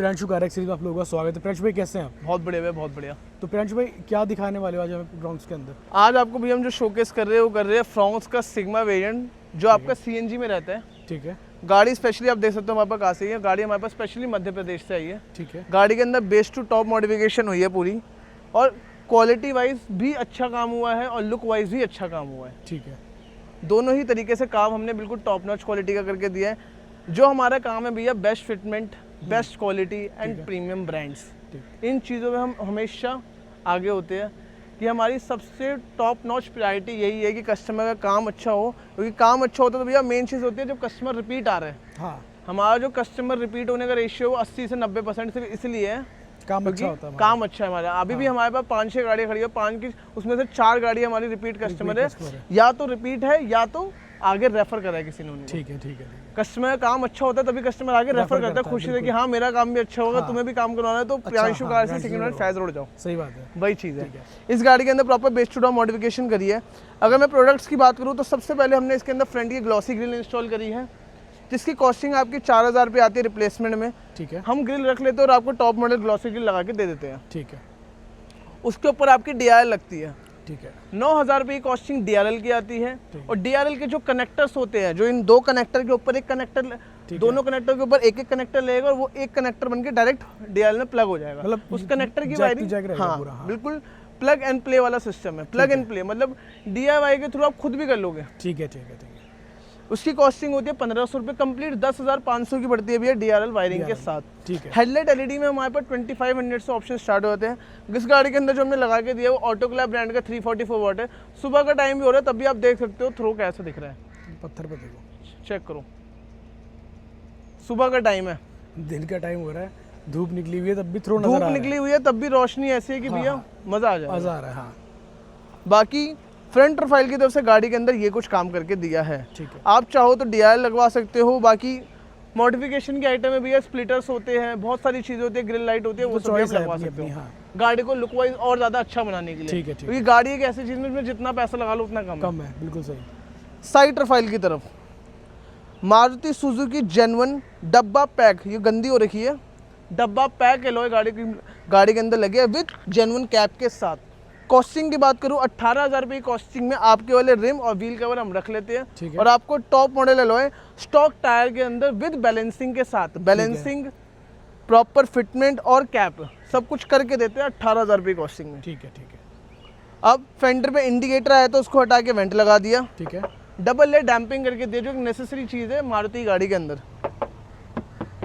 Priyanshu car x series में आप लोगों का स्वागत है। प्रियांशु भाई कैसे हैं आप? बहुत बढ़िया भैया, बहुत बढ़िया। तो प्रियांशु भाई क्या दिखाने वाले हो आज हमें ब्रॉन्क्स के अंदर? आज आपको भैया हम जो शोकेस कर रहे हैं वो कर रहे हैं फ्रॉन्क्स का सिग्मा वेरिएंट जो आपका सीएनजी में रहता है। ठीक है। गाड़ी स्पेशली आप देख सकते हो हमारे पास कहाँ से आई है। गाड़ी हमारे पास स्पेशली मध्य प्रदेश से आई है। ठीक है। गाड़ी के अंदर बेस टू टॉप मॉडिफिकेशन हुई है पूरी, और क्वालिटी वाइज भी अच्छा काम हुआ है और लुक वाइज भी अच्छा काम हुआ है। ठीक है। दोनों ही तरीके से काम हमने बिल्कुल टॉप नॉच क्वालिटी का करके दिया है। जो हमारा काम है भैया, best fitment, best quality and premium brands, इन चीज़ों में हम हमेशा आगे होते हैं कि हमारी सबसे टॉप नॉच प्रायोरिटी यही है कि कस्टमर का काम अच्छा हो, क्योंकि काम अच्छा होता है तो भैया मेन चीज़ होती है जब कस्टमर रिपीट आ रहे हैं। हाँ, हमारा जो कस्टमर रिपीट होने का रेशियो 80 से 90% सिर्फ इसलिए है काम अच्छा होता है। काम अच्छा है हमारा। अभी भी हमारे पास 5-6 गाड़ियाँ खड़ी है, 5 की उसमें से 4 गाड़ी हमारी रिपीट कस्टमर है, या तो रिपीट है या तो आगे रेफर करा है किसी ने। ठीक है। ठीक है। कस्टमर का काम अच्छा होता है तभी कस्टमर आगे रेफर करता है, खुशी से कि हाँ मेरा काम भी अच्छा होगा, तुम्हें भी काम करवाना है तो प्रियांशु कार से सेकंड हैंड फैज रोड जाओ। सही बात है, वही चीज़ है। इस गाड़ी के अंदर proper base to top modification करी है। अगर मैं प्रोडक्ट्स की बात करूँ तो सबसे पहले हमने इसके अंदर फ्रंट की ग्लॉसी ग्रिल इंस्टॉल करी है, जिसकी कॉस्टिंग आपकी 4000 रुपये आती है रिप्लेसमेंट में। ठीक है। हम ग्रिल रख लेते हैं और आपको टॉप मॉडल ग्लॉसी ग्रिल लगा के दे देते हैं। ठीक है। उसके ऊपर आपकी DRL लगती है। ठीक है। 9000 रुपये की कॉस्टिंग DRL की आती है। और DRL के जो कनेक्टर्स होते हैं, जो इन दो कनेक्टर के ऊपर एक कनेक्टर, दोनों कनेक्टर के ऊपर एक एक कनेक्टर लगेगा और वो एक कनेक्टर बनके डायरेक्ट DRL में प्लग हो जाएगा। मतलब उस कनेक्टर की वायरिंग, हाँ बिल्कुल प्लग एंड प्ले वाला सिस्टम है। प्लग एंड प्ले मतलब DIY के थ्रू आप खुद भी कर लोगे। ठीक है। ठीक है। ठीक है। उसकी कॉस्टिंग होती है 1500 रुपये कंप्लीट, 10,500 की पड़ती है भैया DRL वायरिंग के साथ। ठीक है। हेडलाइट LED में हमारे पास 2500 से ऑप्शन स्टार्ट होते हैं। इस गाड़ी के अंदर जो हमने लगा के दिया है वो ऑटोक्लेव ब्रांड का 344 वाट है। सुबह का टाइम भी हो रहा है तब भी आप देख सकते हो थ्रो कैसा दिख रहा है। पत्थर पे देखो, चेक करो, सुबह का टाइम है, दिन का टाइम हो रहा है, धूप निकली हुई है तब भी थ्रो नजर धूप आ रहा है। निकली हुई है तब भी रोशनी ऐसी है कि भैया मजा आ जाए। मजा आ रहा है। हाँ। बाकी फ्रंट प्रोफाइल की तरफ से गाड़ी के अंदर ये कुछ काम करके दिया है। ठीक है। आप चाहो तो DRL लगवा सकते हो। बाकी मॉडिफिकेशन के आइटम में भैया स्प्लिटर्स होते हैं, बहुत सारी चीजें होती है, ग्रिल लाइट होती है, वो सब आप लगवा सकते हो गाड़ी को लुक वाइज और ज्यादा अच्छा बनाने के लिए। ठीक है। क्योंकि गाड़ी एक ऐसी चीज में जितना पैसा लगा लो उतना कम है। बिल्कुल सही। साइड प्रोफाइल की तरफ मारुति सुजुकी जेन्युइन डब्बा पैक, ये गंदी हो रखी है, डब्बा पैक एलॉय गाड़ी के अंदर लगे विद जेन्युइन कैप के साथ। कॉस्टिंग की बात करूं 18,000 रुपये की कॉस्टिंग में आपके वाले रिम और व्हील कवर हम रख लेते हैं, और आपको top model alloy stock tyre के अंदर विद बैलेंसिंग के साथ, बैलेंसिंग प्रॉपर फिटमेंट और कैप सब कुछ करके देते हैं 18,000 रुपये की कॉस्टिंग में। ठीक है। ठीक है। अब फेंडर पे इंडिकेटर आया तो उसको हटा के वेंट लगा दिया। ठीक है। डबल लेयर डैम्पिंग करके दिया जो एक नेसेसरी चीज़ है मारुति गाड़ी के अंदर।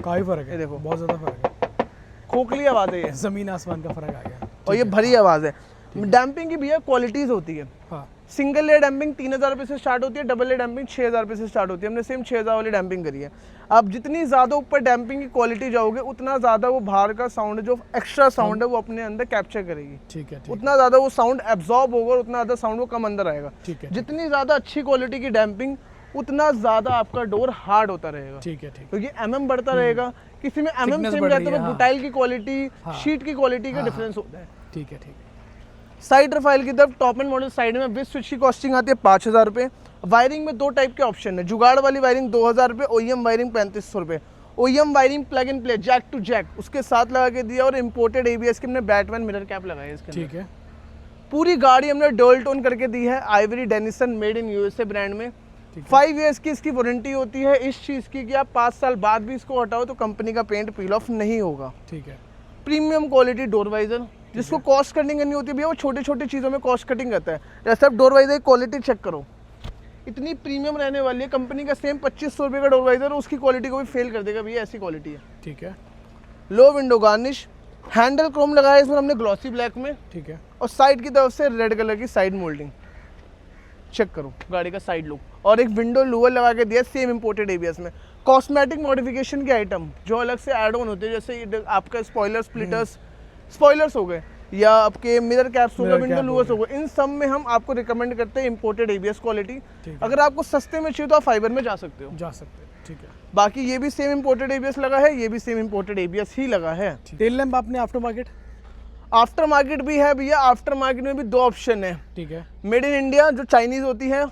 काफी फर्क है, देखो बहुत ज्यादा फर्क है, खोखली आवाज़ है ये, जमीन आसमान का फर्क आ गया। और ये भरी आवाज़ है। डैम्पिंग की भैया क्वालिटीज़ होती है। हाँ। सिंगल लेयर डैम्पिंग 3000 रुपये से स्टार्ट होती है, डबल लेयर डैम्पिंग 6000 रुपये से स्टार्ट होती है। हमने सेम 6000 वाली डैम्पिंग करी है। आप जितनी ज़्यादा ऊपर डैम्पिंग की क्वालिटी जाओगे उतना ज़्यादा वो बाहर का साउंड, जो एक्स्ट्रा साउंड है वो अपने अंदर कैप्चर करेगी। ठीक है। उतना ज़्यादा वो साउंड एब्जॉर्ब होगा और उतना ज़्यादा साउंड वो कम अंदर आएगा। ठीक है। जितनी ज़्यादा अच्छी क्वालिटी की डैम्पिंग उतना ज़्यादा आपका डोर हार्ड होता रहेगा। ठीक है। ठीक। क्योंकि MM बढ़ता रहेगा, किसी में MM सेम रहता है तो बुटाइल की क्वालिटी, शीट की क्वालिटी का डिफरेंस होता है। ठीक है। ठीक है। साइड प्रोफाइल की तरफ टॉप एंड मॉडल साइड में विद स्विच की कॉस्टिंग आती है 5000 रुपये। वायरिंग में 2 टाइप के ऑप्शन है, जुगाड़ वाली वायरिंग 2000 रुपये, OEM वायरिंग 3500 रुपये। OEM wiring plug and play jack to jack उसके साथ लगा के दिया, और इम्पोर्टेड ABS की हमने बैटमैन मिरर कैप लगाई है इसके अंदर। ठीक है। पूरी गाड़ी हमने डुअल टोन करके दी है, Ivory Denison made in USA brand में। 5 ईयर्स की इसकी वारंटी होती है इस चीज़ की कि आप 5 साल बाद भी इसको हटाओ तो कंपनी का पेंट पील ऑफ नहीं होगा। ठीक है। प्रीमियम क्वालिटी डोर वाइजर, जिसको कॉस्ट कटिंग करनी होती है भैया वो छोटी छोटी चीज़ों में कॉस्ट कटिंग करता है। जैसे आप डोर वाइजर की क्वालिटी चेक करो, इतनी प्रीमियम रहने वाली है। कंपनी का सेम 2500 रुपये का डोर वाइजर है, उसकी क्वालिटी को भी फेल कर देगा भैया, ऐसी क्वालिटी है। ठीक है। लो विंडो गार्निश, हैंडल क्रोम लगाया इसमें हमने ग्लॉसी ब्लैक में। ठीक है। और साइड की तरफ से रेड कलर की साइड मोल्डिंग, चेक करो गाड़ी का साइड लुक, और एक विंडो लूवर लगा के दिया सेम इंपोर्टेड ABS में। कॉस्मेटिक मॉडिफिकेशन के आइटम जो अलग से ऐड ऑन होते हैं, जैसे आपका स्पॉइलर स्प्लिटर्स, स्पॉइलर्स हो गए, या आपके मिरर कैप्स हो गए, विंडो लूवर्स हो गए, इन सब में हम आपको रिकमेंड करते हैं इंपोर्टेड ABS क्वालिटी। अगर आपको सस्ते में चाहिए तो आप फाइबर में जा सकते हो। ठीक है। बाकी ये भी सेम इंपोर्टेड ABS लगा है, ये भी सेम इंपोर्टेड ABS ही लगा है। टेल लैंप आपने आफ्टर मार्केट भी है भैया। आफ्टर मार्केट में भी 2 ऑप्शन है। ठीक है। मेड इन इंडिया जो चाइनीज होती है,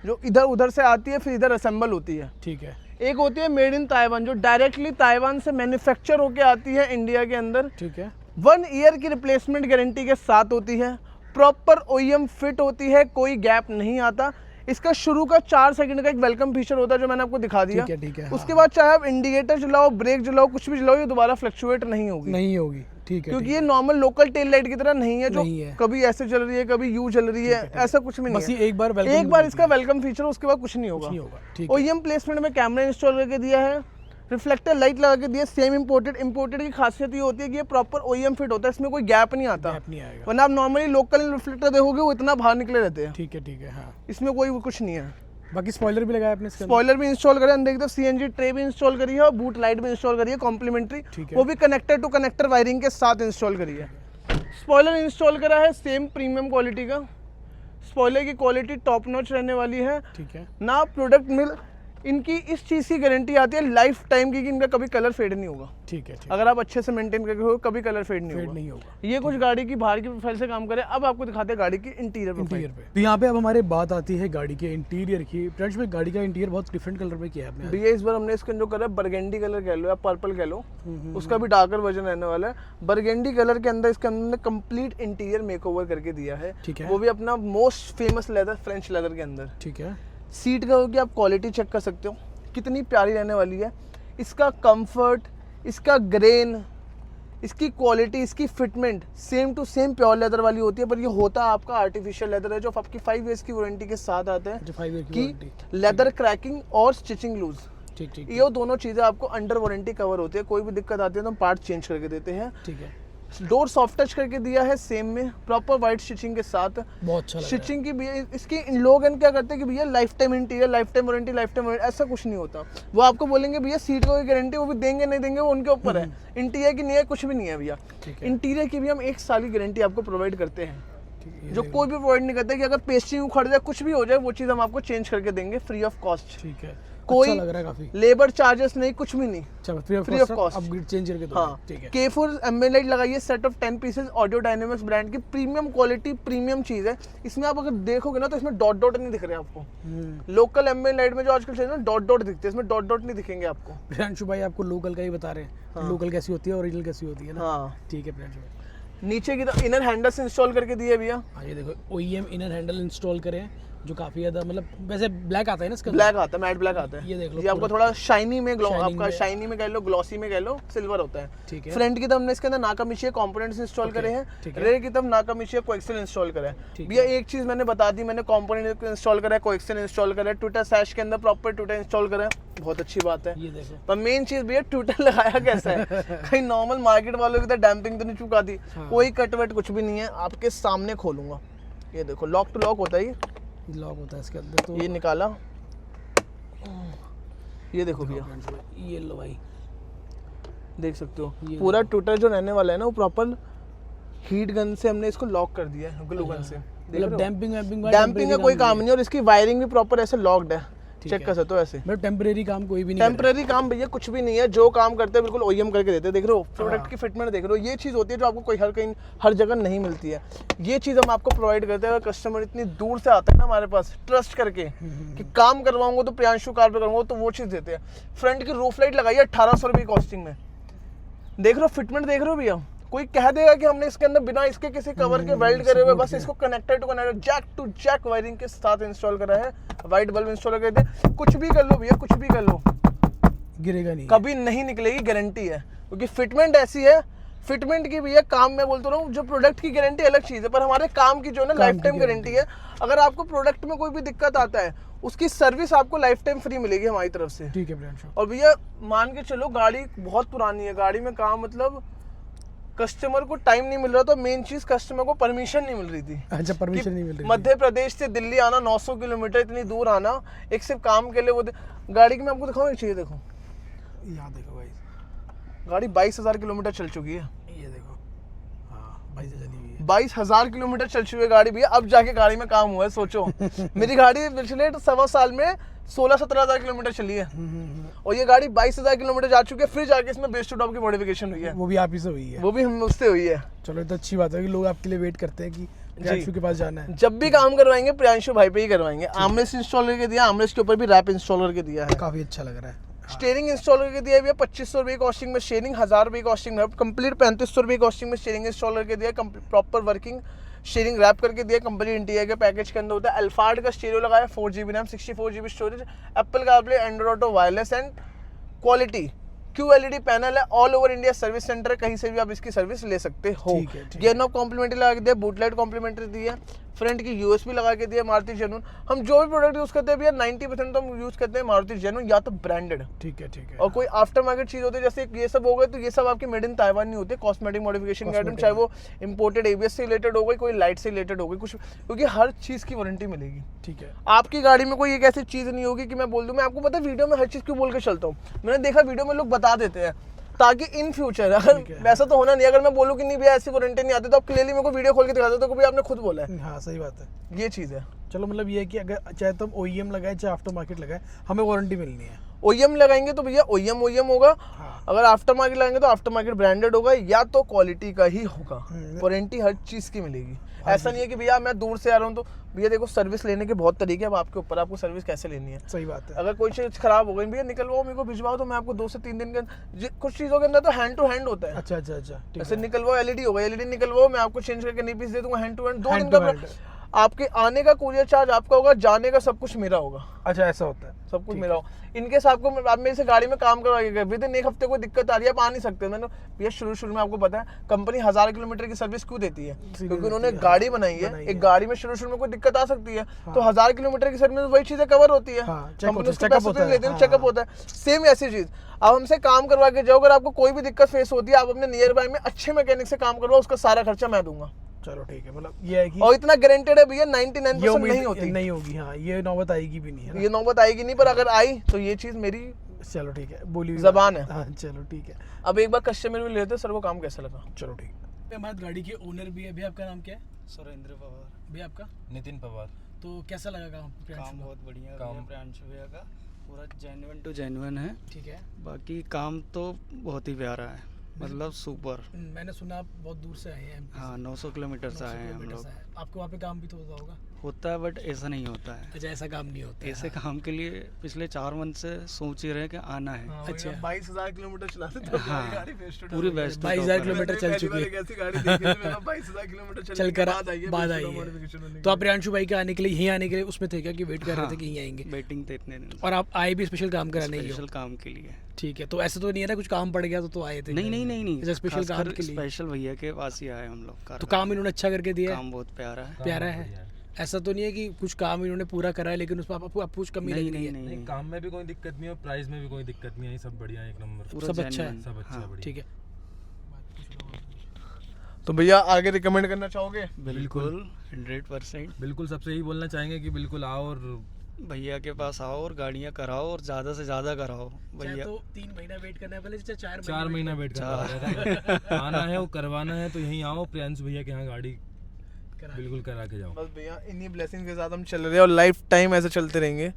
जो इधर उधर से आती है फिर इधर असेंबल होती है। ठीक है। एक होती है मेड इन ताइवान, जो डायरेक्टली ताइवान से मैन्युफैक्चर होके आती है इंडिया के अंदर। ठीक है। 1 ईयर की रिप्लेसमेंट गारंटी के साथ होती है, प्रॉपर OEM फिट होती है, कोई गैप नहीं आता। इसका शुरू का 4 सेकंड का एक वेलकम फीचर होता है जो मैंने आपको दिखा दिया। ठीक है। उसके बाद चाहे आप इंडिकेटर चलाओ, ब्रेक चलाओ, कुछ भी चलाओ, ये दोबारा फ्लक्चुएट नहीं होगी। ठीक है। क्योंकि ये नॉर्मल लोकल टेल लाइट की तरह नहीं है जो कभी ऐसे चल रही है, कभी यू चल रही है, ऐसा कुछ भी नहीं बस है। ये एक बार इसका वेलकम फीचर, उसके बाद कुछ नहीं होगा। OEM प्लेसमेंट में कैमरा इंस्टॉल करके दिया है, रिफ्लेक्टर लाइट लगा के दिया, सेम इंपोर्टेड की खासियत ये होती है कि ये प्रॉपर OEM फिट होता है, इसमें कोई गैप नहीं आता। वरना आप नॉर्मली लोकल रिफ्लेक्टर देखोगे वो इतना बाहर निकले रहते हैं। ठीक है। हाँ, इसमें कोई कुछ नहीं है। बाकी स्पॉइलर भी लगाया आपने? स्पॉइलर भी इंस्टॉल करा, अंदर की तरफ CNG ट्रे भी इंस्टॉल करी है और बूट लाइट भी इंस्टॉल करी है कॉम्प्लीमेंट्री, वो भी कनेक्टर टू कनेक्टर वायरिंग के साथ इंस्टॉल करी है। स्पॉइलर इंस्टॉल करा है सेम प्रीमियम क्वालिटी का। स्पॉइलर की क्वालिटी टॉप नॉच रहने वाली है। ठीक है ना प्रोडक्ट मिल, इनकी इस चीज़ की गारंटी आती है लाइफ टाइम की कि इनका कभी कलर फेड नहीं होगा। ठीक है। अगर आप अच्छे से मेंटेन करके हो कभी कलर फेड नहीं होगा। ये कुछ गाड़ी की बाहर की प्रोफाइल से काम करे। अब आपको दिखाते हैं गाड़ी की इंटीरियर पे। तो यहाँ पे अब हमारे बात आती है गाड़ी के इंटीरियर की। फ्रेंड्स में गाड़ी का इंटीरियर बहुत डिफरेंट कलर में किया है आपने। भैया इस बार हमने इसका जो कलर बरगेंडी कलर कह लो या पर्पल कह लो, उसका भी डार्कर वर्जन रहने वाला है। बरगेंडी कलर के अंदर इसके अंदर कंप्लीट इंटीरियर मेकओवर करके दिया है। ठीक है। वो भी अपना most famous leather, French leather के अंदर। ठीक है। सीट का होगी, आप क्वालिटी चेक कर सकते हो कितनी प्यारी रहने वाली है। इसका कंफर्ट, इसका ग्रेन, इसकी क्वालिटी, इसकी fitment same to same pure leather वाली होती है, पर ये होता आपका आर्टिफिशियल लेदर है जो आपकी 5 इयर्स की वारंटी के साथ आता है। 5 ईयर की लेदर क्रैकिंग और स्टिचिंग लूज, ठीक ये दोनों चीज़ें आपको अंडर वारंटी कवर होती है। कोई भी दिक्कत आती है तो हम पार्ट चेंज करके देते हैं। ठीक है। डोर सॉफ्ट टच करके दिया है सेम में, प्रॉपर वाइट स्टिचिंग के साथ। बहुत अच्छा स्टिचिंग की भी इसकी इन लोग क्या करते हैं कि भैया life time interior, life time warranty, ऐसा कुछ नहीं होता। वो आपको बोलेंगे भैया सीट की गारंटी, वो भी देंगे नहीं देंगे वो उनके ऊपर है। इंटीरियर की नहीं है, कुछ भी नहीं है भैया। इंटीरियर की भी हम 1 साल की गारंटी आपको प्रोवाइड करते हैं, जो कोई भी प्रोवाइड नहीं करता कि अगर पेस्टिंग उखड़ जाए, कुछ भी हो जाए, वो चीज़ हम आपको चेंज करके देंगे फ्री ऑफ कॉस्ट। ठीक है। कोई अच्छा लग रहा है काफी। लेबर चार्जेस नहीं, कुछ भी नहीं, free of cost upgrade change करके दो। हाँ। ठीक है। K4 एम्बिएंट लाइट लगाइए, set of 10 pieces, audio dynamics brand की प्रीमियम क्वालिटी, प्रीमियम चीज है। इसमें आप अगर देखोगे ना तो इसमें डॉट डॉट नहीं दिख रहे आपको। लोकल एम्बिएंट लाइट में जो आजकल चल रहा है डॉट डॉट दिखते हैं, इसमें डॉट डॉट नहीं दिखेंगे आपको। प्रियांशु भाई आपको लोकल का ही बता रहे हैं। हाँ। लोकल कैसी होती है, ओरिजिनल कैसी होती है ना। हाँ ठीक है प्रियांशु भाई। नीचे की तरफ इनर हैंडल्स इंस्टॉल करके दिए भैया। हाँ ये देखो OEM इनर हैंडल इंस्टॉल करे हैं, जो काफी ज्यादा मतलब वैसे ब्लैक आता है ना इसका। ब्लैक आता है, मैट ब्लैक आता है। ये देख लो, ये आपको थोड़ा शाइनी में आपका शाइनी में कह लो, ग्लॉसी में कह लो, सिल्वर होता है। ठीक है। फ्रंट की तरफ हमने इसके अंदर नाकामिशिया कंपोनेंट्स इंस्टॉल करे हैं। रेयर की तरफ नाकामिशिया कोएक्सियल इंस्टॉल करा है। भैया एक चीज मैंने बता दी, मैंने कंपोनेंट इंस्टॉल करा है, कोएक्सियल इंस्टॉल करा है, ट्विटर सैश के अंदर प्रॉपर ट्विटर इंस्टॉल करा है, बहुत अच्छी बात है। ये देखो। पर मेन चीज भैया ट्विटर लगाया कैसा है। कहीं नॉर्मल मार्केट वालों की तरह डैम्पिंग तो नहीं चुका दी। कोई कटवट कुछ भी नहीं है, आपके सामने खोलूंगा। ये देखो लॉक टू लॉक होता है, ये लॉक होता है इसके अंदर। तो ये निकाला, ये देखो भैया, ये लो भाई, देख सकते हो पूरा ट्विटर जो रहने वाला है ना वो प्रॉपर हीट गन से हमने इसको लॉक कर दिया है, ग्लू गन से। मतलब डैम्पिंग का कोई काम नहीं है, और इसकी वायरिंग भी प्रॉपर ऐसे लॉक्ड है, चेक कर सकते हो ऐसे। मतलब टेम्परेरी काम कोई भी नहीं, टेम्परेरी काम भैया कुछ भी नहीं है, जो काम करते हैं बिल्कुल OEM करके देते हैं। देख रहे हो प्रोडक्ट की फिटमेंट, देख रहे हो, ये चीज़ होती है जो आपको कोई कहीं हर जगह नहीं मिलती है। ये चीज़ हम आपको प्रोवाइड करते हैं। अगर कस्टमर इतनी दूर से आता है ना हमारे पास ट्रस्ट करके कि काम करवाऊंगा तो प्रियांशु कार पे करूँगा, तो वो चीज़ देते हैं। फ्रंट की रूफ लाइट लगाई है 1800 रुपये कॉस्टिंग में, देख रहे हो फिटमेंट, देख रहे हो भैया। कोई कह देगा कि हमने इसके अंदर बिना इसके किसी कवर के वेल्ड करे हुए, बस इसको connected to connected jack to jack wiring के साथ इंस्टॉल करा है। वाइट बल्ब इंस्टॉल कर दे, कुछ भी कर लो भैया, कुछ भी कर लो, गिरेगा नहीं, कभी नहीं निकलेगी, गारंटी है। क्योंकि फिटमेंट ऐसी है, फिटमेंट की भैया काम मैं बोलता रहा हूँ, जो प्रोडक्ट की गारंटी अलग चीज़ है, पर हमारे काम की जो है ना लाइफ टाइम गारंटी है। अगर आपको प्रोडक्ट में कोई भी दिक्कत आता है, उसकी सर्विस आपको लाइफ टाइम फ्री मिलेगी हमारी तरफ से। ठीक है प्रियांशु। और भैया मान के चलो गाड़ी बहुत पुरानी है, गाड़ी में काम मतलब कस्टमर को टाइम नहीं मिल रहा, तो मेन चीज कस्टमर को परमिशन नहीं मिल रही थी। अच्छा, परमिशन नहीं मिल रही। मध्य प्रदेश से दिल्ली आना 900 किलोमीटर, इतनी दूर आना एक सिर्फ काम के लिए। वो गाड़ी की मैं आपको दिखाऊं एक चीज, देखो यहाँ देखो भाई, गाड़ी 22,000 किलोमीटर चल चुकी है। ये देखो, हाँ 22,000 चली हुई है। 22,000 किलोमीटर चल चुकी है गाड़ी भी, अब जाके गाड़ी में काम हुआ है। सोचो मेरी गाड़ी पिछले 1.25 साल में 16-17,000 किलोमीटर चली है, और ये गाड़ी 22,000 किलोमीटर जा चुकी है। फिर जाके इसमें बेस टू टॉप की मॉडिफिकेशन हुई है, वो भी आप ही से हुई है। वो भी हम उससे हुई है। चलो तो अच्छी बात है कि लोग आपके लिए वेट करते हैं कि प्रियांशु के पास जाना है। जब भी काम करवाएंगे प्रियांशु भाई पे ही करवाएंगे। आर्मरेस्ट इंस्टॉल करके दिया, आर्मरेस्ट के ऊपर भी रैप इंस्टॉल करके दिया है। काफी अच्छा लग रहा है। स्टीयरिंग इंस्टॉल करके दिया है भैया 2500 रुपये कॉस्टिंग में, स्टीयरिंग 1000 रुपये कॉस्टिंग में, कंप्लीट 3500 रुपये कॉस्टिंग में स्टीयरिंग इंस्टॉल करके दिया है, प्रॉपर वर्किंग स्टीयरिंग रैप करके दिया, कंपनी इंटीरियर के पैकेज के अंदर होता है। अल्फार्ड का स्टीरियो लगाया, 4GB RAM, 64GB storage, Apple CarPlay, Android auto, wireless and quality, QLED panel है, all over India service centre है, कहीं से भी आप इसकी सर्विस ले सकते हो। गियर नॉब कॉम्प्लीमेंट्री लगा के दिया, बूट लाइट कॉम्प्लीमेंट्री दी है, फ्रंट की USB लगा के दिया मारुति जेन्युइन। हम जो भी प्रोडक्ट यूज करते हैं भैया 90% तो हम यूज करते हैं मारुति जेन्युइन या तो ब्रांडेड। ठीक है। और कोई आफ्टर मार्केट चीज होती है जैसे ये सब हो गए तो ये सब आपकी मेड इन ताइवान नहीं होते, कॉस्मेटिक मॉडिफिकेशन के आइटम, चाहे वो इंपोर्टेड ABS से रिलेटेड हो गई, कोई लाइट से रिलेटेड हो गई कुछ, क्योंकि हर चीज की वारंटी मिलेगी। ठीक है। आपकी गाड़ी में कोई एक ऐसी चीज नहीं होगी कि मैं बोल दूं, मैं आपको पता है वीडियो में हर चीज क्यों बोल के चलता हूँ, मैंने देखा वीडियो में लोग बता देते हैं ताकि इन फ्यूचर, अगर वैसा तो होना नहीं, अगर मैं बोलूँ कि नहीं भैया ऐसी वारंटी नहीं आती तो आप क्लियरली मेरे को वीडियो खोल के दिखा देते हो कि भैया आपने खुद बोला है। हाँ सही बात है, ये चीज़ है। चलो मतलब ये है कि अगर चाहे तो हम OEM लगाए चाहे आफ्टर मार्केट लगाए, हमें वारंटी मिलनी है। OEM लगाएंगे तो भैया OEM होगा, अगर आफ्टर मार्केट लगाएंगे तो आफ्टर मार्केट ब्रांडेड होगा या तो क्वालिटी का ही होगा, वारंटी हर चीज़ की मिलेगी। ऐसा नहीं है कि भैया मैं दूर से आ रहा हूँ तो भैया देखो सर्विस लेने के बहुत तरीके हैं, अब आपके ऊपर आपको सर्विस कैसे लेनी है। सही बात है। अगर कोई चीज़ खराब हो गई भैया निकलवाओ मेरे को भिजवाओ, तो मैं आपको 2 से 3 दिन के, कुछ चीज़ों के अंदर तो हैंड टू हैंड होता है। अच्छा। जैसे निकलवाओ LED होगा, LED निकलवाओ, मैं आपको चेंज करके नहीं पीस दे दूंगा, हैंड टू हैंड 2 दिन का। आपके आने का कुरियर चार्ज आपका होगा, जाने का सब कुछ मेरा होगा। अच्छा ऐसा होता है, सब कुछ मेरा होगा। इनकेस आपको आप मेरे से गाड़ी में काम करवाइएगा, विद इन 1 हफ्ते कोई दिक्कत आ रही है, आप आ नहीं सकते। मैंने भैया शुरू में आपको पता है कंपनी 1000 किलोमीटर की सर्विस क्यों देती है, क्योंकि उन्होंने गाड़ी बनाई है। एक गाड़ी में शुरू में कोई दिक्कत आ सकती है, तो 1000 किलोमीटर की सर्विस वही चीजें कवर होती है, कंपनी उसके पैसे तो लेती है, चेकअप होता है। सेम ऐसी चीज अब हमसे काम करवा के जाओ, अगर आपको कोई भी दिक्कत फेस होती है, आप अपने नियर बाय में अच्छे मैकेनिक से काम करवाओ, उसका सारा खर्चा मैं दूंगा। चलो ठीक है, मतलब ये है कि और इतना गारंटेड है भैया 99% नहीं होगी। हाँ ये नौबत आएगी भी नहीं है, ये नौबत आएगी नहीं, पर अगर आई तो ये चीज मेरी, चलो ठीक है, बोली जबान है। हाँ चलो ठीक है। अब एक बार कस्टमर भी लेते सर वो काम कैसा लगा। चलो ठीक है। हमारे गाड़ी के ओनर भी है भैया, आपका नाम क्या है? सुरेंद्र पवार। भैया आपका? नितिन पवार। तो कैसा लगा काम? काम बहुत बढ़िया काम प्रियांशु भैया का, पूरा जेन्युइन टू जेन्युइन है। ठीक है। बाकी काम तो बहुत ही प्यारा है, मतलब सुपर। मैंने सुना आप बहुत दूर से आए हैं। हाँ 900 किलोमीटर से आए हैं हम लोग। आपको वहाँ पे काम भी तो होता होगा? होता है बट ऐसा नहीं होता है। अच्छा ऐसा काम नहीं होता? ऐसे काम के लिए पिछले 4 मंथ से सोच ही रहे कि आना है। अच्छा 22,000 किलोमीटर चलाते थे गाड़ी, पूरी बेस्ट 22,000 किलोमीटर चल चुकी है। 22,000 किलोमीटर चल कर बाद आई है। तो आप प्रियांशु भाई के आने के लिए यहीं आने के लिए उसमें थे क्या, कि वेट कर रहे थे कि यहीं आएंगे? वेटिंग थे इतने दिन। और आप आए भी स्पेशल काम कराने ही हो? स्पेशल काम के लिए। ठीक है, तो ऐसे तो नहीं है ना कुछ काम पड़ गया तो आए थे? नहीं, स्पेशल काम के लिए। स्पेशल भैया के पास ही आए हम लोग। तो काम इन्होंने अच्छा करके दिया? काम बहुत प्यारा है। ऐसा तो नहीं है कि कुछ काम इन्होंने पूरा करा है लेकिन उसमें आपको कुछ कमी लग रही है? नहीं, काम में भी कोई दिक्कत नहीं है, प्राइस में भी कोई दिक्कत नहीं है, सब बढ़िया, एक नंबर, सब अच्छा है। सब अच्छा है, ठीक है। तो भैया आगे रिकमेंड करना चाहोगे? बिल्कुल 100%। बिल्कुल सबसे यही बोलना चाहेंगे कि बिल्कुल आओ और भैया के पास आओ और गाड़ियाँ कराओ और ज़्यादा से ज़्यादा कराओ भैया। तो 3 महीना वेट करना है पहले, 4 महीना वेट करना आना है वो करवाना है तो यहीं आओ, प्रियांशु भैया के यहाँ गाड़ी बिल्कुल करा के जाओ। बस भैया इन्हीं ब्लेसिंग के साथ हम चल रहे हैं और लाइफ टाइम ऐसे चलते रहेंगे।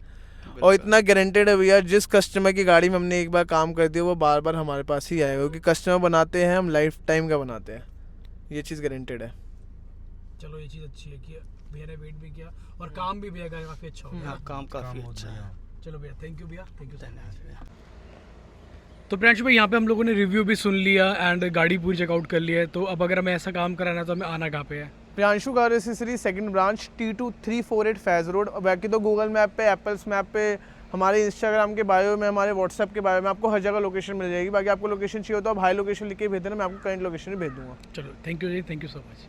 और इतना गारंटेड है भैया, जिस कस्टमर की गाड़ी में हमने एक बार काम कर दिया वो बार बार हमारे पास ही आएगा, क्योंकि कस्टमर बनाते हैं हम लाइफ टाइम का बनाते हैं, ये चीज़ गारंटेड है। चलो ये चीज़ अच्छी है कि भैया ने वेट भी किया और काम भी भैया का काफ़ी अच्छा हो गया। हाँ काम काफ़ी अच्छा है। चलो भैया थैंक यू भैया, थैंक यू धन्यवाद। तो प्रियांशु भाई यहाँ पे हम लोगों ने रिव्यू भी सुन लिया एंड गाड़ी पूरी चेकआउट कर लिया है, तो अब अगर हमें ऐसा काम कराना है तो हमें आना कहाँ पे है? Priyanshu car accessories second branch T2 348 फैज़ रोड। और बाकी तो गूगल मैप पे, एप्पल्स मैप पे, हमारे इंस्टाग्राम के बायो में, हमारे व्हाट्सएप के बायो में आपको हर जगह लोकेशन मिल जाएगी। बाकी आपको लोकेशन चाहिए हो तो आप हाई लोकेशन लिख के भेज देना, मैं आपको करंट लोकेशन भी भेज दूँगा। चलो thank you ji, thank you so much.